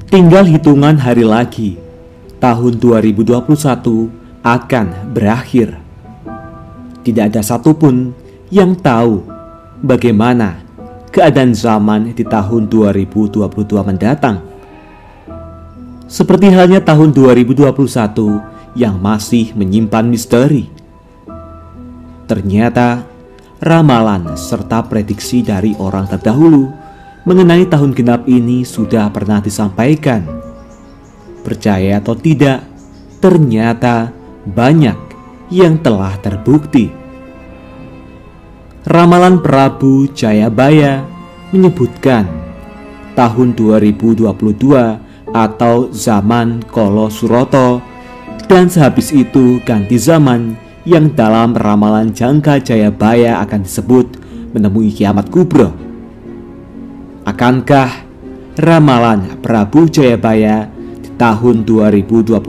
Tinggal hitungan hari lagi, tahun 2021 akan berakhir. Tidak ada satupun yang tahu bagaimana keadaan zaman di tahun 2022 mendatang. Seperti halnya tahun 2021 yang masih menyimpan misteri. Ternyata ramalan serta prediksi dari orang terdahulu mengenai tahun genap ini sudah pernah disampaikan. Percaya atau tidak, ternyata banyak yang telah terbukti. Ramalan Prabu Jayabaya menyebutkan tahun 2022 atau zaman Kala Suroto, dan sehabis itu ganti zaman yang dalam ramalan Jangka Jayabaya akan disebut menemui kiamat kubro. Akankah ramalan Prabu Jayabaya di tahun 2022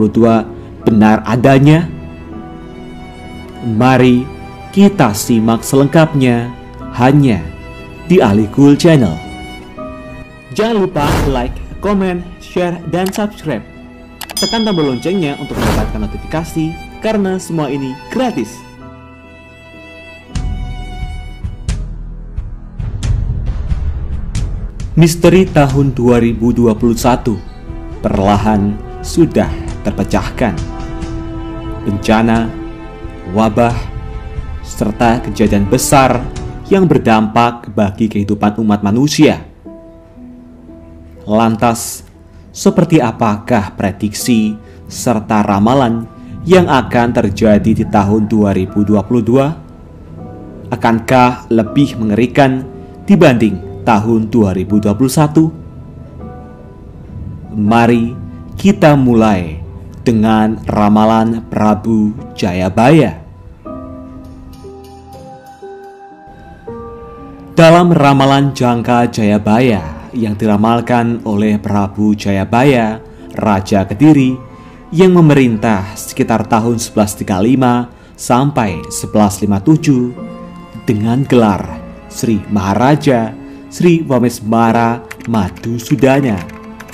benar adanya? Mari kita simak selengkapnya hanya di Alikul Channel. Jangan lupa like, komen, share, dan subscribe. Tekan tombol loncengnya untuk mendapatkan notifikasi karena semua ini gratis. Misteri tahun 2021 perlahan sudah terpecahkan. Bencana, wabah, serta kejadian besar yang berdampak bagi kehidupan umat manusia. Lantas, seperti apakah prediksi serta ramalan yang akan terjadi di tahun 2022? Akankah lebih mengerikan dibanding tahun 2021? Mari kita mulai dengan ramalan Prabu Jayabaya. Dalam ramalan Jangka Jayabaya yang diramalkan oleh Prabu Jayabaya, Raja Kediri yang memerintah sekitar tahun 1135 sampai 1157 dengan gelar Sri Maharaja Sri Wameswara Madhusudana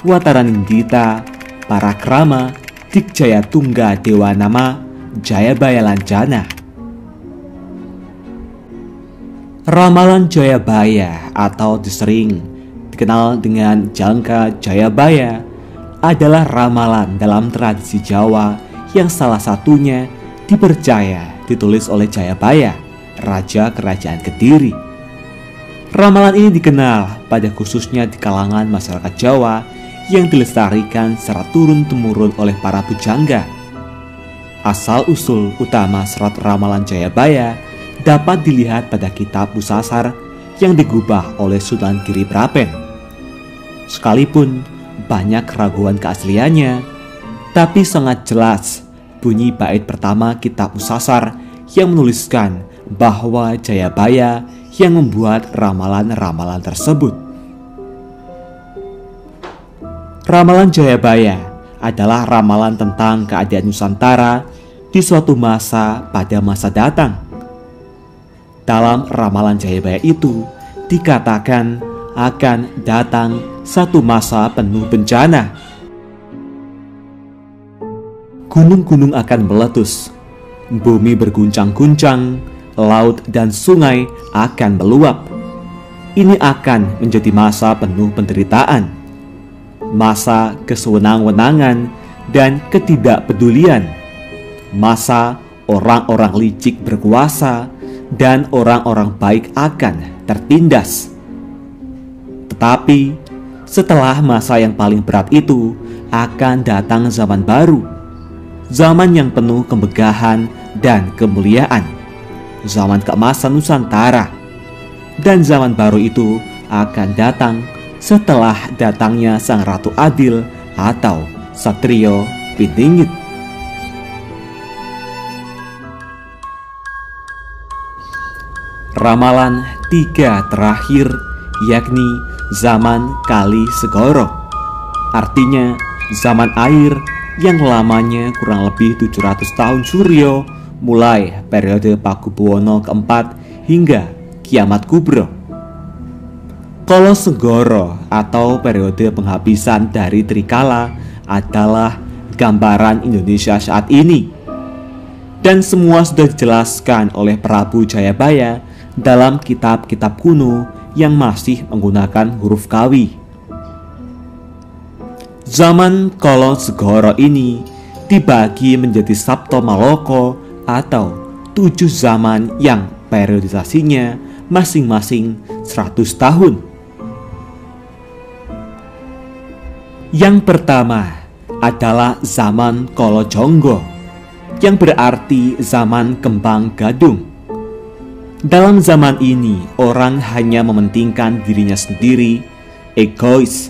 Wataranindita Parakrama Dikjaya Tungga Dewanama Jayabaya Lancana. Ramalan Jayabaya atau disering dikenal dengan Jangka Jayabaya adalah ramalan dalam tradisi Jawa yang salah satunya dipercaya ditulis oleh Jayabaya, Raja Kerajaan Kediri. Ramalan ini dikenal pada khususnya di kalangan masyarakat Jawa yang dilestarikan secara turun-temurun oleh para pujangga. Asal-usul utama serat ramalan Jayabaya dapat dilihat pada kitab Busasar yang digubah oleh Sunan Giri Prapen. Sekalipun banyak keraguan keasliannya, tapi sangat jelas bunyi bait pertama kitab Busasar yang menuliskan bahwa Jayabaya yang membuat ramalan-ramalan tersebut. Ramalan Jayabaya adalah ramalan tentang keadaan Nusantara di suatu masa pada masa datang. Dalam ramalan Jayabaya itu dikatakan akan datang satu masa penuh bencana. Gunung-gunung akan meletus, bumi berguncang-guncang, laut dan sungai akan meluap. Ini akan menjadi masa penuh penderitaan, masa kesewenang-wenangan dan ketidakpedulian, masa orang-orang licik berkuasa dan orang-orang baik akan tertindas. Tetapi setelah masa yang paling berat itu akan datang zaman baru, zaman yang penuh kemegahan dan kemuliaan, zaman keemasan Nusantara. Dan zaman baru itu akan datang setelah datangnya Sang Ratu Adil atau Satrio Pintingit. Ramalan tiga terakhir yakni zaman Kali Segoro, artinya zaman air yang lamanya kurang lebih 700 tahun Suryo, mulai periode Pakubuwono keempat hingga kiamat kubro. Kala Segara atau periode penghabisan dari Trikala adalah gambaran Indonesia saat ini. Dan semua sudah dijelaskan oleh Prabu Jayabaya dalam kitab-kitab kuno yang masih menggunakan huruf Kawi. Zaman Kala Segara ini dibagi menjadi Sabta Malaka atau 7 zaman yang periodisasinya masing-masing 100 tahun. Yang pertama adalah zaman Kala Jonggo, yang berarti zaman kembang gadung. Dalam zaman ini, orang hanya mementingkan dirinya sendiri, egois,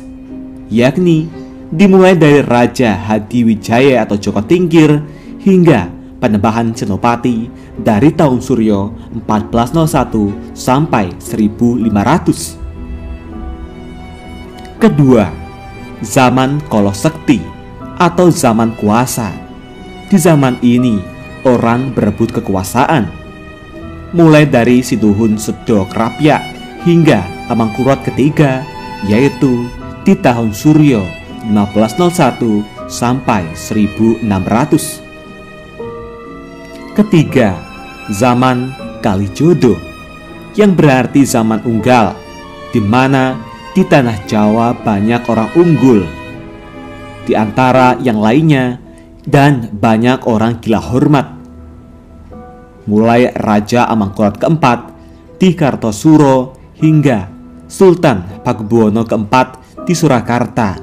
yakni dimulai dari Raja Hadiwijaya atau Joko Tingkir hingga Panembahan Senopati dari tahun Suryo 1401 sampai 1500. Kedua, zaman Kala Sekti atau zaman kuasa. Di zaman ini, orang berebut kekuasaan, mulai dari Siduhun Sedo Krapyak hingga Amangkurat ketiga, yaitu di tahun Suryo 1501 sampai 1600. Ketiga, zaman Kalijodo, yang berarti zaman unggal, di mana di tanah Jawa banyak orang unggul di antara yang lainnya, dan banyak orang gila hormat. Mulai Raja Amangkurat keempat di Kartosuro hingga Sultan Pakubuwono keempat di Surakarta,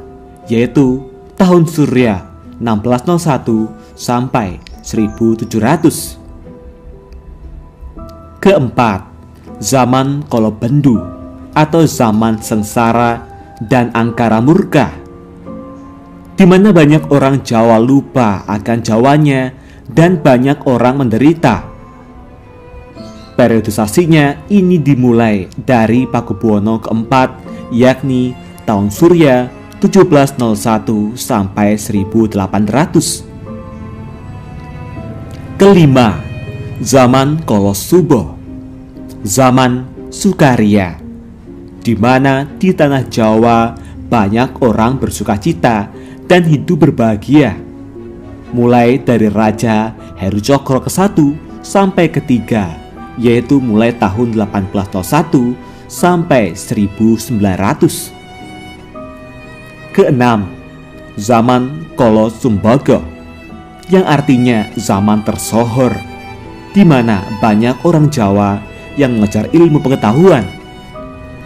yaitu tahun Surya 1601 sampai 1700. Keempat, zaman Kala Bendu atau zaman sengsara dan angkara murka, di mana banyak orang Jawa lupa akan Jawanya dan banyak orang menderita. Periodisasinya ini dimulai dari Pakubuwono keempat, yakni tahun Surya 1701 sampai 1800. Kelima, zaman Kala Subo, zaman Sukaria, di mana di tanah Jawa banyak orang bersukacita dan hidup berbahagia, mulai dari Raja Heru Cokro ke-1 sampai ke-3, yaitu mulai tahun 1801 sampai 1900. Keenam, zaman Kala Sumbaga, yang artinya zaman tersohor, di mana banyak orang Jawa yang mengejar ilmu pengetahuan,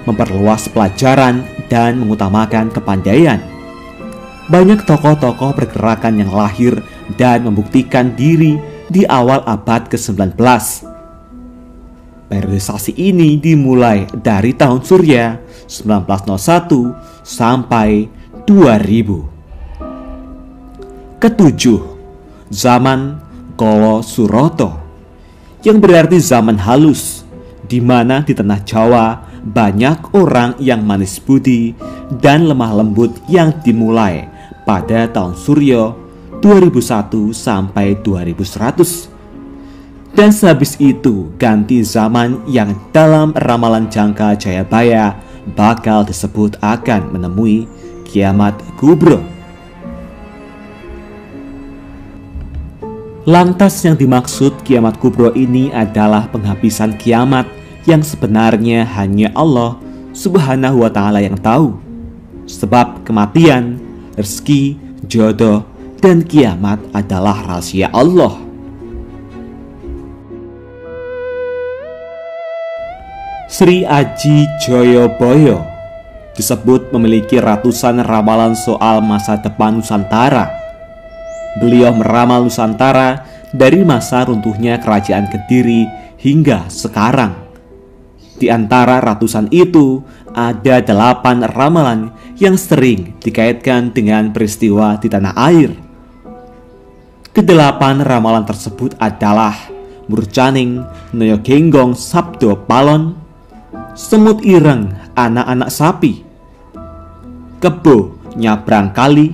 memperluas pelajaran dan mengutamakan kepandaian. Banyak tokoh-tokoh pergerakan yang lahir dan membuktikan diri di awal abad ke-19. Periodisasi ini dimulai dari tahun Surya 1901 sampai 2000. Ketujuh, zaman Kala Suroto, yang berarti zaman halus, di mana di tanah Jawa banyak orang yang manis budi dan lemah lembut yang dimulai pada tahun Suryo 2001 sampai 2100. Dan sehabis itu ganti zaman yang dalam ramalan Jangka Jayabaya bakal disebut akan menemui kiamat kubro. Lantas yang dimaksud kiamat kubro ini adalah penghabisan kiamat yang sebenarnya hanya Allah Subhanahu wa Ta'ala yang tahu. Sebab kematian, rezeki, jodoh, dan kiamat adalah rahasia Allah. Sri Aji Joyoboyo disebut memiliki ratusan ramalan soal masa depan Nusantara. Beliau meramal Nusantara dari masa runtuhnya Kerajaan Kediri hingga sekarang. Di antara ratusan itu, ada 8 ramalan yang sering dikaitkan dengan peristiwa di tanah air. Kedelapan ramalan tersebut adalah Murcaning Noyo Genggong Sabdo Palon, Semut Ireng Anak-anak Sapi, Kebo Nyabrang Kali,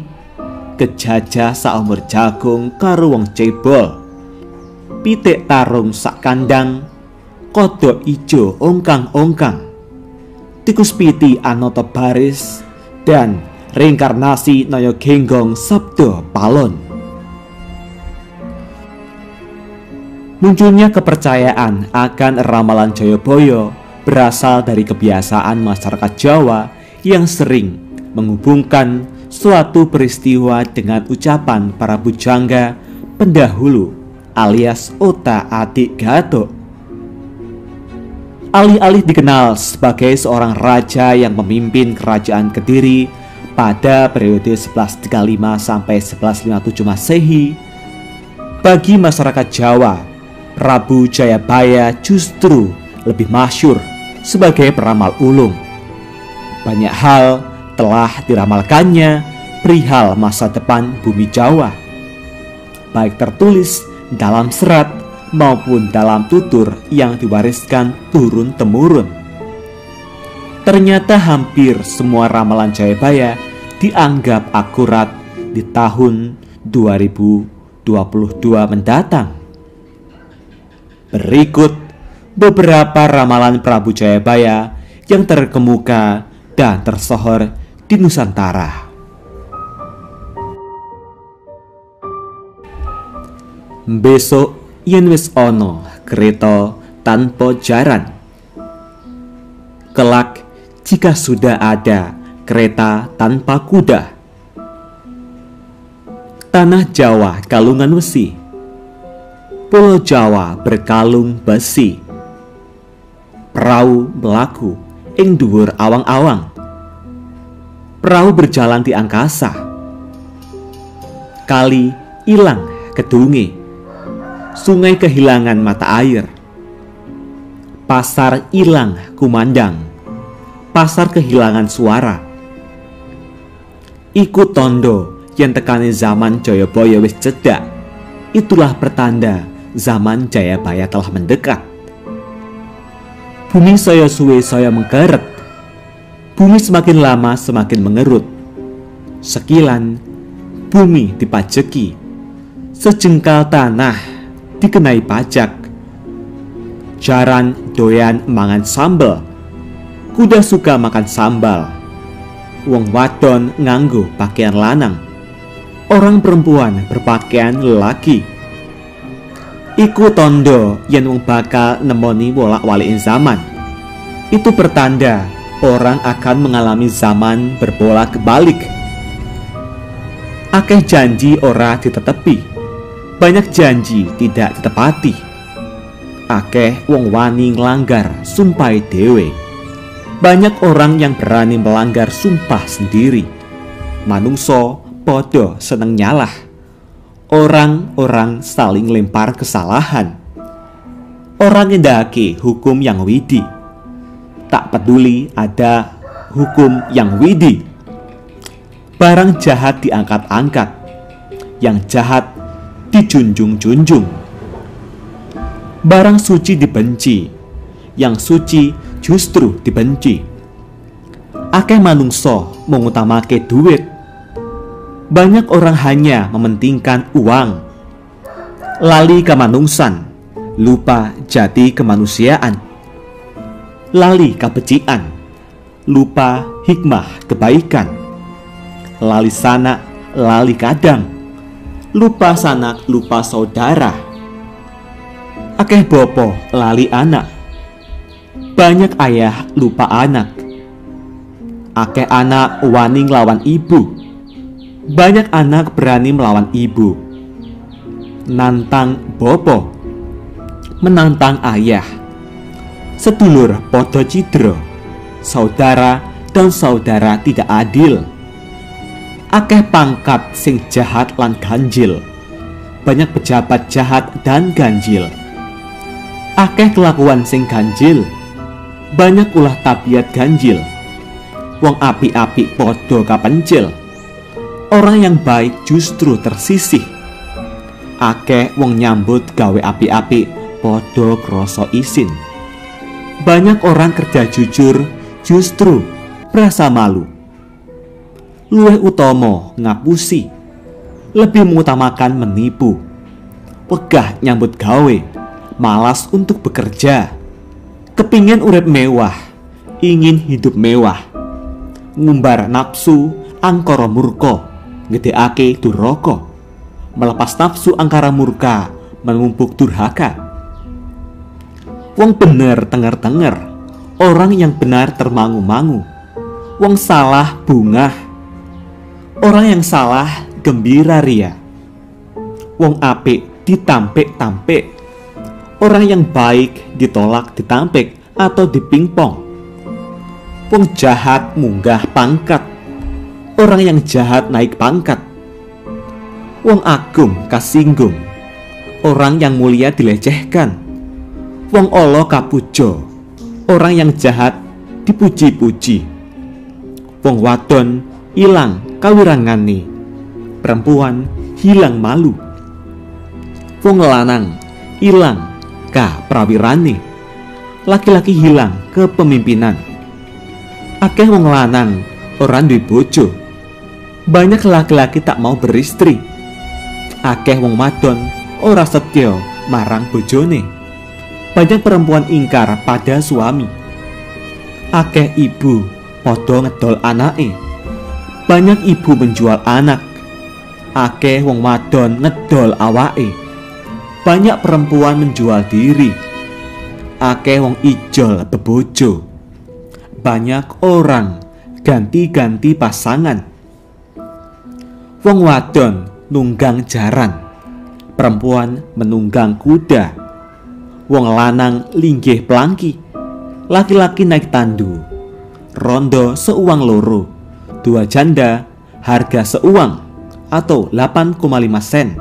Kejajah Saumur Jagung karo wong cebol, Pitik Tarung sak kandang, Kodok ijo ongkang-ongkang, tikus piti anoto baris, dan reinkarnasi Naya Genggong Sabdo Palon. Munculnya kepercayaan akan ramalan Jayabaya berasal dari kebiasaan masyarakat Jawa yang sering menghubungkan suatu peristiwa dengan ucapan para bujangga pendahulu alias Ota Adik Gatot. Alih-alih dikenal sebagai seorang raja yang memimpin kerajaan Kediri pada periode 1135 sampai 1157 Masehi, bagi masyarakat Jawa, Prabu Jayabaya justru lebih masyhur sebagai peramal ulung. Banyak hal telah diramalkannya perihal masa depan bumi Jawa, baik tertulis dalam serat maupun dalam tutur yang diwariskan turun-temurun. Ternyata hampir semua ramalan Jayabaya dianggap akurat di tahun 2022 mendatang. Berikut beberapa ramalan Prabu Jayabaya yang terkemuka dan tersohor di Nusantara. Besok yen wis ana kereta tanpa jaran. Kelak jika sudah ada kereta tanpa kuda. Tanah Jawa kalungan wesi, Pulau Jawa berkalung besi. Perahu melaku ing dhuwur awang-awang. Perahu berjalan di angkasa. Kali ilang kedunge. Sungai kehilangan mata air. Pasar hilang kumandang. Pasar kehilangan suara. Iku tondo yang tekane zaman Jayabaya wis cedak. Itulah pertanda zaman Jayabaya telah mendekat. Bumi saya suwe saya mengkeret. Bumi semakin lama semakin mengerut. Sekilan bumi dipajeki. Sejengkal tanah dikenai pajak. Jaran doyan mangan sambal. Kuda suka makan sambal. Wong wadon nganggo pakaian lanang. Orang perempuan berpakaian lelaki. Iku tondo yen wong bakal nemoni wolak-walikin zaman. Itu pertanda orang akan mengalami zaman berbolak-balik. Akeh janji ora ditetepi. Banyak janji tidak ditepati. Akeh wong wani nglanggar sumpah dhewe. Banyak orang yang berani melanggar sumpah sendiri. Manungso podo seneng nyalah. Orang-orang saling lempar kesalahan. Orang ngendhake hukum yang widi. Tak peduli ada hukum yang widi. Barang jahat diangkat-angkat. Yang jahat dijunjung-junjung. Barang suci dibenci. Yang suci justru dibenci. Akeh manungso mengutamake duit. Banyak orang hanya mementingkan uang. Lali kemanungsan, lupa jati kemanusiaan. Lali kabecikan, lupa hikmah kebaikan. Lali sanak, lali kadang. Lupa sanak, lupa saudara. Akeh bopo, lali anak. Banyak ayah, lupa anak. Akeh anak wani nglawan ibu. Banyak anak berani melawan ibu. Nantang bopo, menantang ayah. Sedulur podo cidro. Saudara dan saudara tidak adil. Akeh pangkat sing jahat lan ganjil. Banyak pejabat jahat dan ganjil. Akeh kelakuan sing ganjil. Banyak ulah tabiat ganjil. Wong api-api podo kapencil. Orang yang baik justru tersisih. Akeh wong nyambut gawe api-api podo kroso isin. Banyak orang kerja jujur justru merasa malu. Luwih utama ngapusi. Lebih mengutamakan menipu. Wegah nyambut gawe. Malas untuk bekerja. Kepingin urip mewah. ingin hidup mewah, ngumbar nafsu angkara murka, ngedekake duraka, melepas nafsu angkara murka, menumpuk durhaka. Wong bener tenger-tenger, orang yang benar termangu-mangu, wong salah bungah, orang yang salah gembira ria, wong apik ditampik-tampik, orang yang baik ditolak ditampik atau dipingpong, wong jahat munggah pangkat, orang yang jahat naik pangkat, wong agung kasinggung, orang yang mulia dilecehkan, wong ala kapuja, orang yang jahat dipuji-puji, wong wadon ilang kawirangane, perempuan hilang malu, wong lanang ilang kaprawirane, laki-laki hilang kepemimpinan. Akeh wong lanang ora duwe bojo, banyak laki-laki tak mau beristri. Akeh wong wadon ora setya marang bojone, banyak perempuan ingkar pada suami. Akeh ibu padha ngedol anake, banyak ibu menjual anak. Akeh wong wadon ngedol awake, banyak perempuan menjual diri. Akeh wong ijol bebojo, banyak orang ganti-ganti pasangan. Wong wadon nunggang jaran, perempuan menunggang kuda. Wong lanang linggih pelangki, laki-laki naik tandu. Rondo seuang loro, dua janda harga seuang atau 8,5 sen.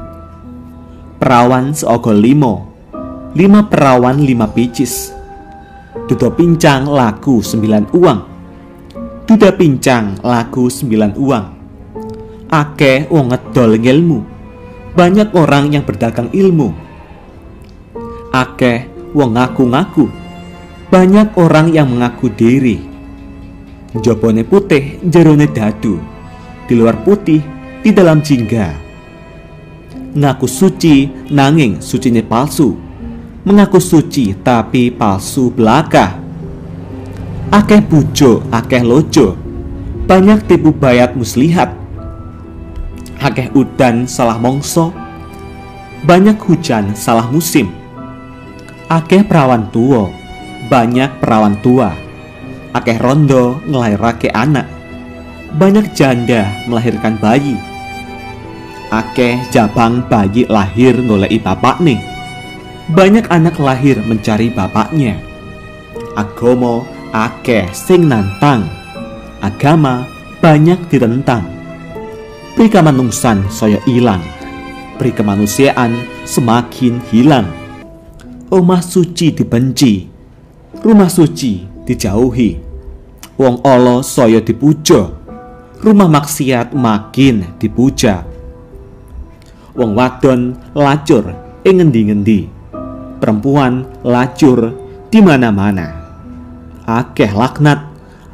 Perawan seogol 5 perawan 5 picis. Duda pincang laku 9 uang, duda pincang laku 9 uang. Akeh wong ngedol ngilmu, banyak orang yang berdagang ilmu. Akeh wong ngaku-ngaku, banyak orang yang mengaku diri. Njabane putih, jerone dadu, di luar putih, di dalam jingga. Ngaku suci, nanging sucine palsu. Mengaku suci, tapi palsu belaka. Akeh bujo, akeh lojo, banyak tipu bayat muslihat. Akeh udan salah mongso, banyak hujan salah musim. Akeh perawan tua, banyak perawan tua. Akeh rondo ngelairake anak, banyak janda melahirkan bayi. Akeh jabang bayi lahir ngoleki bapakne, banyak anak lahir mencari bapaknya. Agama akeh sing nantang, agama banyak ditentang. Prikamanungsan saya ilang, prikemanusiaan semakin hilang. Omah suci dibenci, rumah suci dijauhi. Wong ala saya dipuja, rumah maksiat makin dipuja. Wong wadon lacur ing ngendi-ngendi, perempuan lacur di mana-mana. Akeh laknat,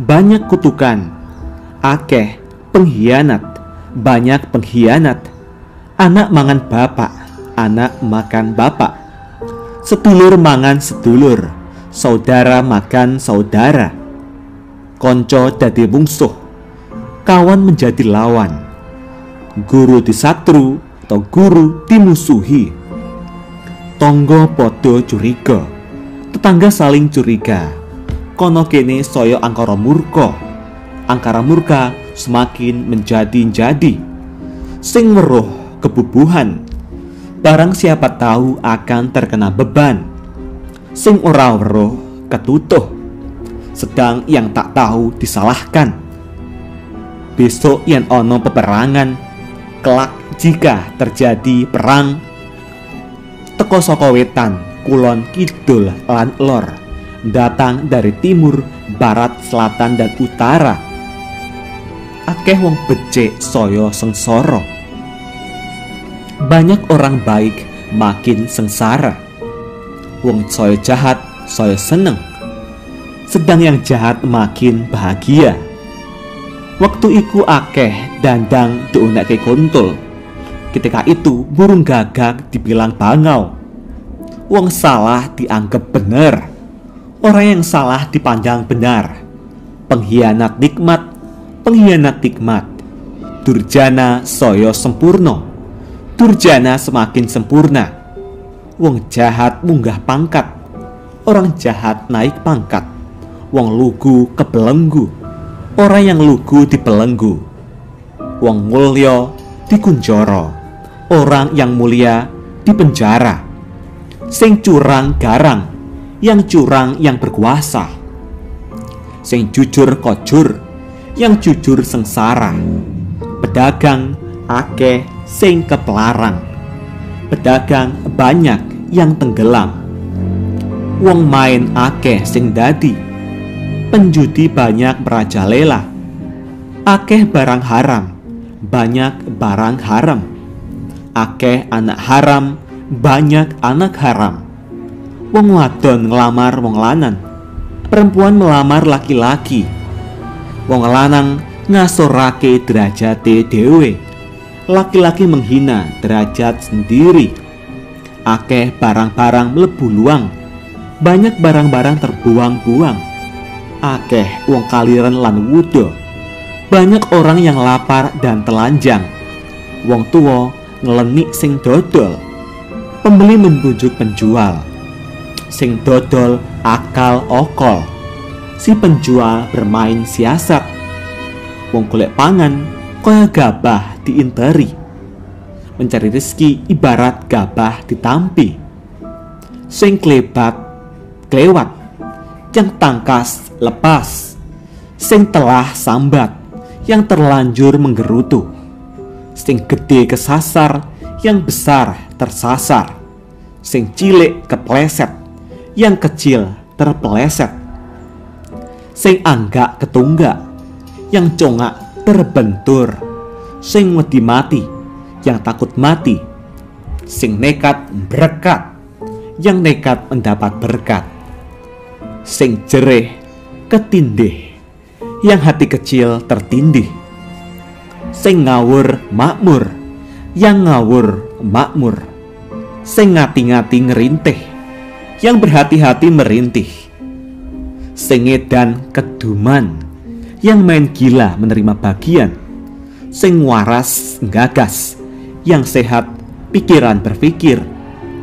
banyak kutukan. Akeh pengkhianat, banyak pengkhianat. Anak mangan bapak, anak makan bapak. Sedulur mangan sedulur, saudara makan saudara. Konco dadi mungsuh, kawan menjadi lawan. Guru disatru atau guru dimusuhi. Tonggo podo curiga, tetangga saling curiga. Kono kene saya angkara murka, angkara murka semakin menjadi-jadi. Sing weruh kebubuhan, barang siapa tahu akan terkena beban. Sing ora weruh ketutuh, sedang yang tak tahu disalahkan. Besok yen ono peperangan, kelak jika terjadi perang, teko saka wetan, kulon, kidul, lan lor, datang dari timur, barat, selatan, dan utara. Akeh wong becik saya sengsara, banyak orang baik makin sengsara. Wong saya jahat saya seneng, sedang yang jahat makin bahagia. Waktu iku akeh dandang diuneke kontul. Ketika itu burung gagak dibilang bangau. Wong salah dianggap bener, orang yang salah dipandang benar. pengkhianat nikmat. Durjana saya sempurna, durjana semakin sempurna. Wong jahat munggah pangkat, orang jahat naik pangkat. Wong lugu kebelenggu, orang yang lugu dibelenggu. Wong mulya dikunjara, orang yang mulia dipenjara. Sing curang garang, yang curang yang berkuasa. Sing jujur kojur, yang jujur sengsara. Pedagang akeh sing kepelarang, pedagang banyak yang tenggelam. Wong main akeh sing dadi, penjudi banyak merajalela. Akeh barang haram, banyak barang haram. Akeh anak haram, banyak anak haram. Wong wadon ngelamar wong lanang, perempuan melamar laki-laki. Wong lanang ngasorake derajate dhewe, laki-laki menghina derajat sendiri. Akeh barang-barang mlebu luang, banyak barang-barang terbuang-buang. Akeh wong kaliren lan wuda, banyak orang yang lapar dan telanjang. Wong tuwa ngelenik sing dodol, pembeli membujuk penjual. Sing dodol akal okol, si penjual bermain siasat. Wong golek pangan kaya gabah diinteri, mencari rezeki ibarat gabah ditampi. Sing klebat klewat, yang tangkas lepas. Sing telah sambat, yang terlanjur menggerutu. Sing gede kesasar, yang besar tersasar. Sing cilik kepleset, yang kecil terpeleset. Sing anggak ketunggak, yang congak terbentur. Sing wedi mati, yang takut mati. Sing nekat berkat, yang nekat mendapat berkat. Sing jereh ketindih, yang hati kecil tertindih. Sing ngawur makmur, yang ngawur makmur. Sing ngati-ngati ngerintih, yang berhati-hati merintih. Sing edan keduman, yang main gila menerima bagian. Sing waras gagas, yang sehat pikiran berpikir.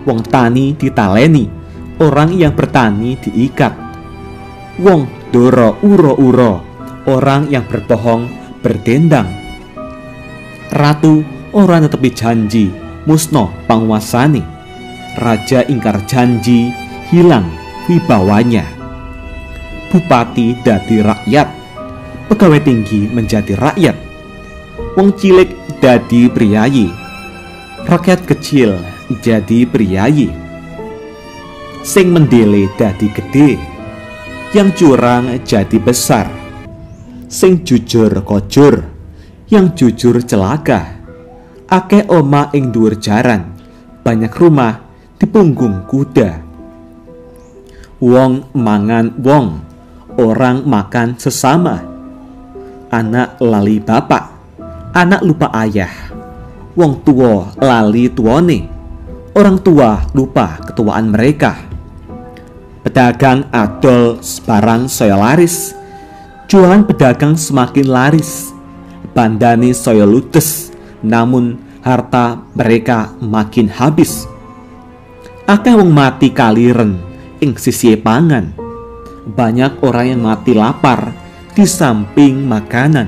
Wong tani ditaleni, orang yang bertani diikat. Wong doro uro-uro, orang yang berbohong berdendang. Ratu ora netepi janji, musno panguasane. Raja ingkar janji, hilang wibawanya. Bupati dadi rakyat, pegawai tinggi menjadi rakyat. Wong cilik dadi priyayi, rakyat kecil jadi priyayi. Sing mendele dadi gede, yang curang jadi besar. Sing jujur kojur, yang jujur celaka. Akeh oma ing dhuwur jaran, banyak rumah di punggung kuda. Wong mangan wong, orang makan sesama. Anak lali bapak, anak lupa ayah. Wong tua lali tuane, orang tua lupa ketuaan mereka. Pedagang adol barang saya laris, jualan pedagang semakin laris. Bandane saya ludes, namun harta mereka makin habis. Akeh wong mati kaliren ing sisi pangan, banyak orang yang mati lapar di samping makanan.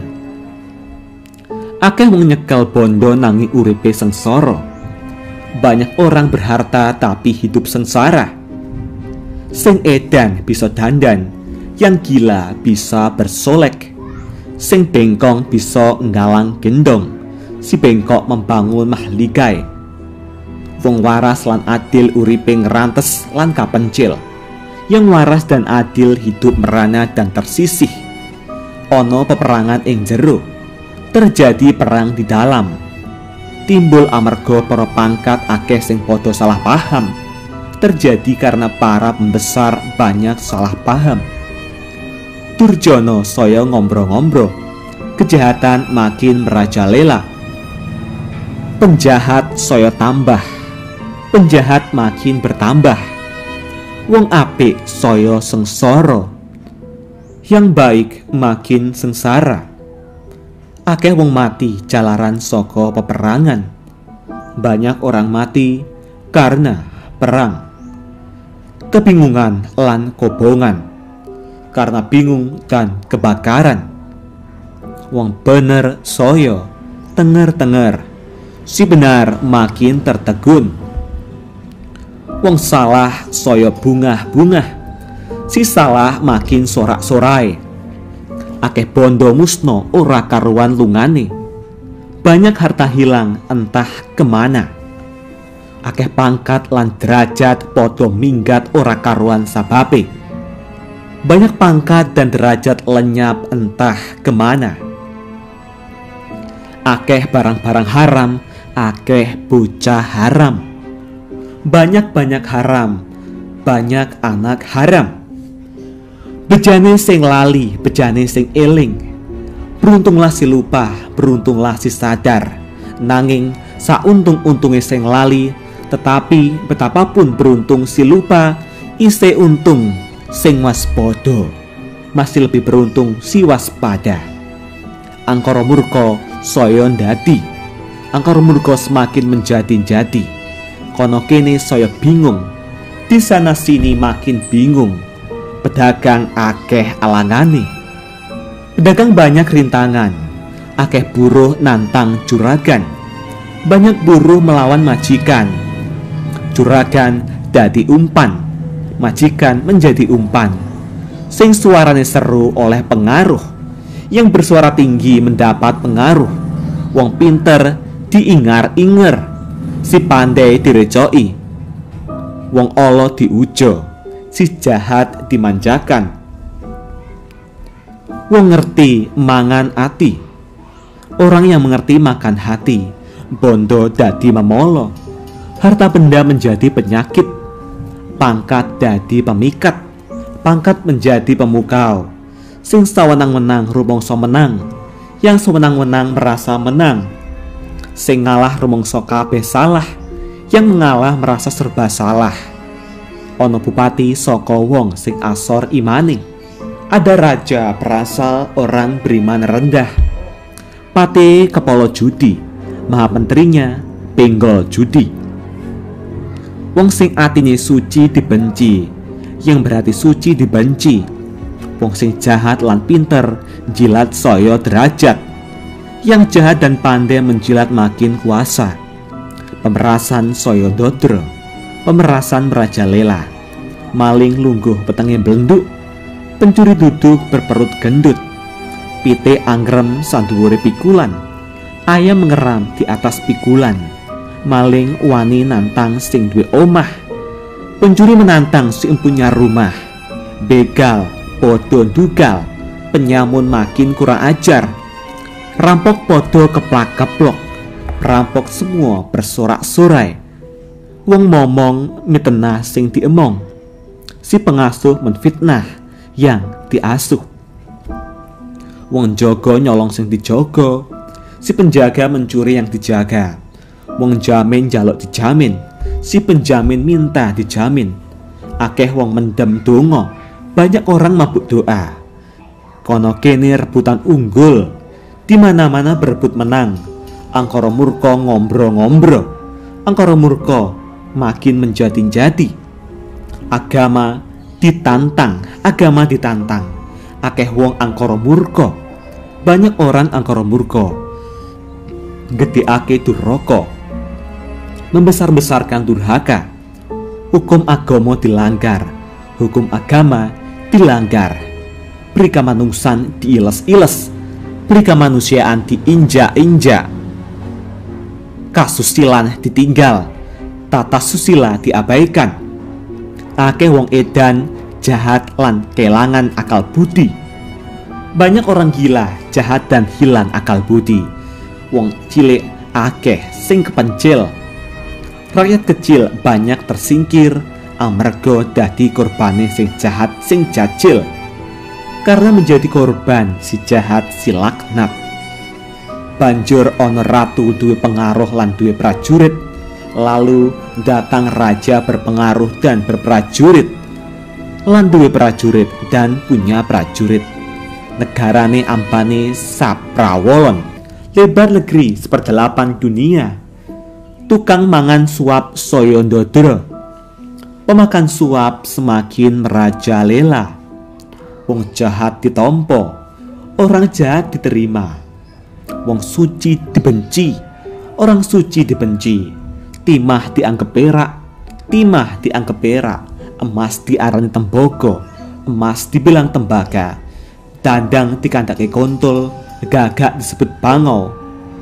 Akeh wong nyekel bondo nanging uripe sengsara, banyak orang berharta tapi hidup sengsara. Sing edan bisa dandan, yang gila bisa bersolek. Sing bengkong bisa nggalang gendong, si bengkok membangun mahligai. Wong waras lan adil uripe ngerantes lan kapencil, yang waras dan adil hidup merana dan tersisih. Ono peperangan ing jero, terjadi perang di dalam. Timbul amarga para pangkat akeh sing padha salah paham. Terjadi karena para pembesar banyak salah paham. Durjana saya ngombro-ngombro, kejahatan makin merajalela. Penjahat saya tambah, penjahat makin bertambah. Wong apik saya sengsara, yang baik makin sengsara. Akeh wong mati jalaran saka peperangan. Banyak orang mati karena perang. Kebingungan lan kobongan karena bingung dan kebakaran. Wong bener soyo tenger-tenger, si benar makin tertegun. Wong salah soyo bungah-bungah, si salah makin sorak-sorai. Akeh bondo musno ora karuan lungane. Banyak harta hilang entah kemana. Akeh pangkat lan derajat podo minggat ora karuan sababe. Banyak pangkat dan derajat lenyap entah kemana. Akeh barang-barang haram, akeh bocah haram. Banyak-banyak haram, banyak anak haram. Bejane sing lali, bejane sing eling. Beruntunglah si lupa, beruntunglah si sadar. Nanging sauntung-untunge sing lali, tetapi betapapun beruntung si lupa, ise untung sing waspada. Masih lebih beruntung si waspada. Angkara murka saya ndadi, angkara murka semakin menjadi-jadi. Kono kene saya bingung, di sana sini makin bingung. Pedagang akeh alangane, pedagang banyak rintangan. Akeh buruh nantang juragan, banyak buruh melawan majikan. Juragan dadi umpan, majikan menjadi umpan. Sing suarane seru oleh pengaruh, yang bersuara tinggi mendapat pengaruh. Wong pinter diingar-inger, si pandai direcoi. Wong olo diujo, si jahat dimanjakan. Wong ngerti mangan ati, orang yang mengerti makan hati. Bondo dadi memolo, harta benda menjadi penyakit. Pangkat dadi pemikat, pangkat menjadi pemukau. Sing sawenang-wenang rumangsa menang, yang sewenang-wenang merasa menang. Sing ngalah rumangsa kabeh salah, yang mengalah merasa serba salah. Ono bupati saka wong sing asor imane. Ada raja berasal orang beriman rendah. Pate kepala judi, maha menterinya penggol judi. Wong sing atine suci dibenci, yang berarti suci dibenci. Wong sing jahat lan pinter jilat saya derajat, yang jahat dan pandai menjilat makin kuasa. Pemerasan saya dodro, pemerasan merajalela. Maling lungguh petenge blenduk, pencuri duduk berperut gendut. Pite anggrem sanduwure pikulan, ayam mengeram di atas pikulan. Maling wani nantang sing duwe omah, pencuri menantang sing punya rumah. Begal podo dugal, penyamun makin kurang ajar. Rampok podo keplak-keplok, perampok semua bersorak-sorai. Wong momong mitenah sing diemong, si pengasuh menfitnah yang diasuh. Wong jogo nyolong sing dijogo, si penjaga mencuri yang dijaga. Wong jamin jaluk dijamin, si penjamin minta dijamin. Akeh wong mendem donga, banyak orang mabuk doa. Kono kene rebutan unggul, di mana-mana berebut menang. Angkara murka ngombro-ngombro, angkara murka makin menjadi-jadi. Agama ditantang, agama ditantang. Akeh wong angkara murka, banyak orang angkara murka. Gedheake duraka, membesar-besarkan durhaka. Hukum agama dilanggar, hukum agama dilanggar. Prikamanungsan diiles-iles, prikamanusiaan diinjak-injak. Kasusilan ditinggal, tata susila diabaikan. Akeh wong edan jahat lan kelangan akal budi. Banyak orang gila, jahat dan hilang akal budi. Wong cilik akeh sing kepencil. Rakyat kecil banyak tersingkir amarga dadi korbane sing jahat sing jajil. Karena menjadi korban si jahat si laknat. Banjur ono ratu duwe pengaruh lan duwe prajurit. Lalu datang raja berpengaruh dan berprajurit, lan duwe prajurit dan punya prajurit. negarane ampane saprawolon, lebar negeri seperdelapan dunia. Tukang mangan suap saya ndodro, pemakan suap semakin merajalela. Wong jahat ditompo, orang jahat diterima. Wong suci dibenci, orang suci dibenci. Timah dianggap perak, timah dianggap perak. Emas diarani tembogo, emas dibilang tembaga. Dandang dikandake kontol, gagak disebut bangau.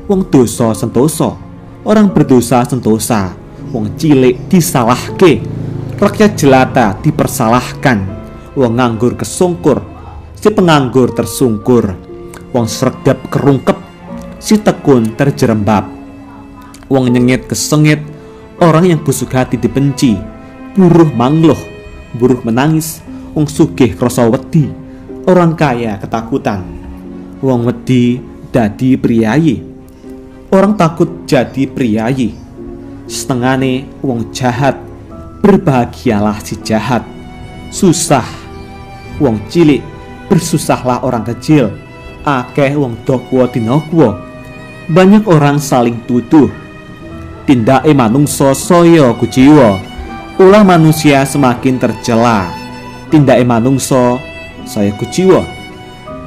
Wong dosa sentosa, orang berdosa sentosa. Wong cilik disalahke, rakyat jelata dipersalahkan. Wong nganggur kesungkur, si penganggur tersungkur. Wong sregep kerungkep, si tekun terjerembab. Wong nyengit kesengit, orang yang busuk hati dibenci. Buruh mangluh, buruh menangis. Wong sugih krasa wedi, orang kaya ketakutan. Wong wedi dadi priyayi, orang takut jadi priyayi. Setengane wong jahat, berbahagialah si jahat. Susah wong cilik, bersusahlah orang kecil. Akeh wong dokwo dinokwo, banyak orang saling tuduh. Tindake manungsa saya kuciwa, ulah manusia semakin tercela. Tindake manungsa saya kuciwa.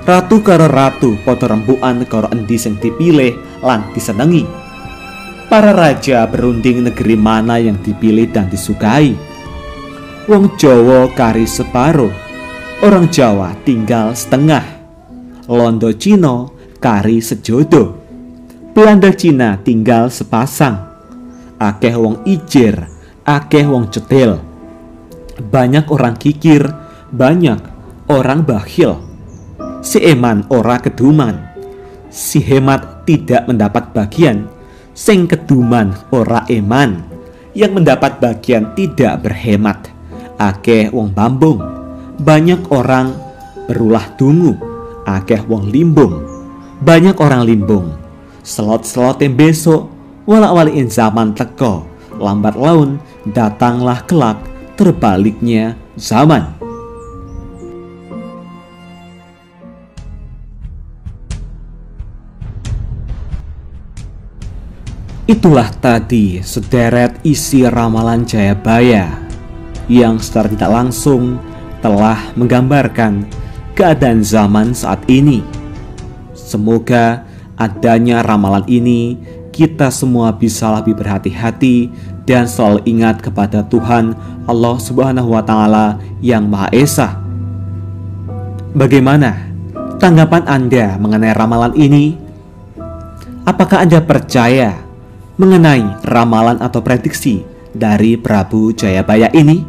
Ratu karo ratu padha rembukan karo endi sing dipilih lan disenengi. Para raja berunding negeri mana yang dipilih dan disukai. Wong Jawa kari separuh, orang Jawa tinggal setengah. Londo Cina kari sejodo, Belanda Cina tinggal sepasang. Akeh wong ijir, akeh wong cetil. Banyak orang kikir, banyak orang bakhil. Si eman ora keduman, si hemat tidak mendapat bagian. Sing keduman ora eman, yang mendapat bagian tidak berhemat. Akeh wong bambung, banyak orang berulah dungu. Akeh wong limbung, banyak orang limbung. Selot-selot yang besok, walak-walikin zaman teko. Lambat laun datanglah kelak terbaliknya zaman. Itulah tadi sederet isi ramalan Jayabaya yang secara tidak langsung telah menggambarkan keadaan zaman saat ini. Semoga adanya ramalan ini kita semua bisa lebih berhati-hati dan selalu ingat kepada Tuhan Allah Subhanahu wa Ta'ala yang Maha Esa. Bagaimana tanggapan Anda mengenai ramalan ini? Apakah Anda percaya mengenai ramalan atau prediksi dari Prabu Jayabaya ini?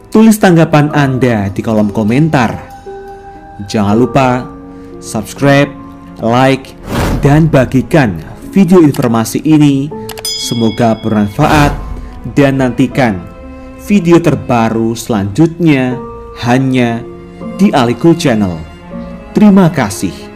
Tulis tanggapan Anda di kolom komentar. Jangan lupa subscribe, like, dan bagikan video informasi ini. Semoga bermanfaat dan nantikan video terbaru selanjutnya hanya di Alikul Channel. Terima kasih.